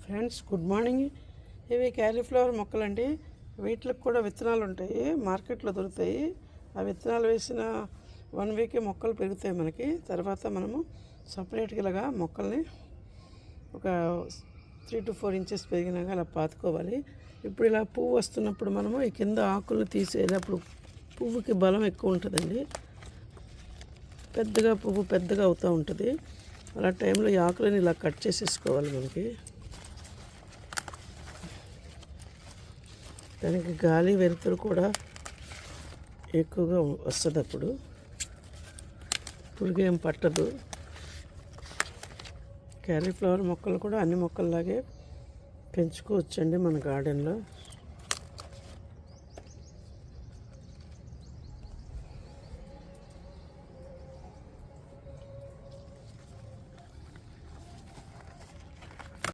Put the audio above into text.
Friends good morning. ఇవి cauliflower మొక్కలండి. వీటికి కూడా విత్తనాలు ఉంటాయి, మార్కెట్లో దొరుకుతాయి. ఆ విత్తనాలు వేసిన 1 వీకే మొక్కలు పెరుగుతాయి మనకి. తర్వాత మనము సపరేట్గా ఇలాగా మొక్కల్ని ఒక 3 to 4 ఇంచెస్ పెరిగినాక అలా పాతుకోవాలి. ఇప్పుడు ఇలా పువ్వు వస్తున్నప్పుడు మనము ఈ కింద ఆకులు తీసేటప్పుడు పువ్వుకి బలం ఎక్కువ ఉంటుందండి. పువ్వు పెద్దగా అవుతూ ఉంటుంది. అలా టైంలో ఈ ఆకులని ఇలా కట్ చేసేసుకోవాలి. మనకి దానికి గాలి వెలుతురు కూడా ఎక్కువగా వస్తుంది. అప్పుడు పురుగేం పట్టదు. క్యాలీఫ్లవర్ మొక్కలు కూడా అన్ని మొక్కల్లాగే పెంచుకోవచ్చండి మన గార్డెన్లో.